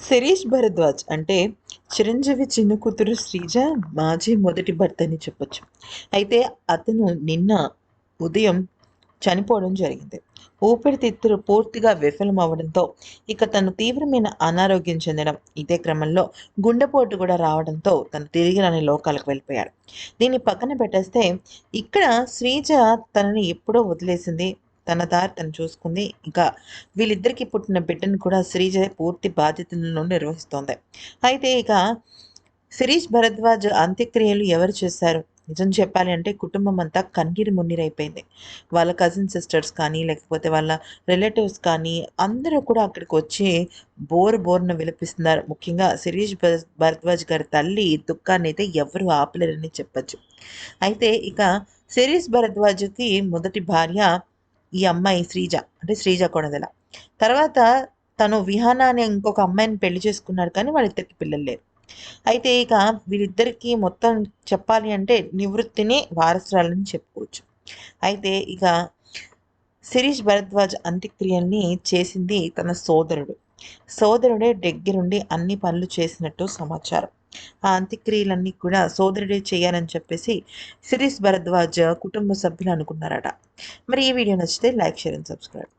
శిరీష్ భరద్వాజ్ అంటే చిరంజీవి చిన్న కూతురు శ్రీజ మాజీ మొదటి భర్త అని చెప్పొచ్చు. అయితే అతను నిన్న ఉదయం చనిపోవడం జరిగింది. ఊపిరితిత్తులు పూర్తిగా విఫలం అవ్వడంతో ఇక తను తీవ్రమైన అనారోగ్యం చెందడం, ఇదే క్రమంలో గుండెపోటు కూడా రావడంతో తను తిరిగి రాని లోకాలకు వెళ్ళిపోయాడు. దీన్ని పక్కన పెట్టేస్తే ఇక్కడ శ్రీజ తనని ఎప్పుడో వదిలేసింది. తన దారి తను చూసుకుంది. ఇంకా వీళ్ళిద్దరికీ పుట్టిన బిడ్డను కూడా శ్రీజ పూర్తి బాధ్యతలను నిర్వహిస్తోంది. అయితే ఇక శిరీష్ భరద్వాజ్ అంత్యక్రియలు ఎవరు చేశారు? నిజం చెప్పాలి అంటే కుటుంబం అంతా కన్నీరు మున్నీరైపోయింది. వాళ్ళ కజిన్ సిస్టర్స్ కానీ, లేకపోతే వాళ్ళ రిలేటివ్స్ కానీ అందరూ కూడా అక్కడికి వచ్చి బోరున విలపిస్తున్నారు. ముఖ్యంగా శిరీష్ భరద్వాజ్ గారి తల్లి దుఃఖాన్నయితే ఎవరు ఆపలేరని చెప్పొచ్చు. అయితే ఇక శిరీష్ భరద్వాజ్‌కి మొదటి భార్య ఈ అమ్మాయి శ్రీజ. అంటే శ్రీజ కొణిదెల. తర్వాత తను విహాన అనే ఇంకొక అమ్మాయిని పెళ్లి చేసుకున్నాడు కానీ వాళ్ళిద్దరికీ పిల్లలు లేరు. అయితే ఇక వీళ్ళిద్దరికీ మొత్తం చెప్పాలి అంటే నివృత్తిని వారసురాలని చెప్పుకోవచ్చు. అయితే ఇక శిరీష్ భరద్వాజ్ అంత్యక్రియల్ని చేసింది తన సోదరుడు. సోదరుడే దగ్గరుండి అన్ని పనులు చేసినట్టు సమాచారం. ఆ అంత్యక్రియలన్నీ కూడా సోదరుడే చేయాలని చెప్పేసి శిరీష్ భరద్వాజ్ కుటుంబ సభ్యులు అనుకున్నారట. మరి ఈ వీడియో నచ్చితే లైక్, షేర్ అండ్ సబ్స్క్రైబ్.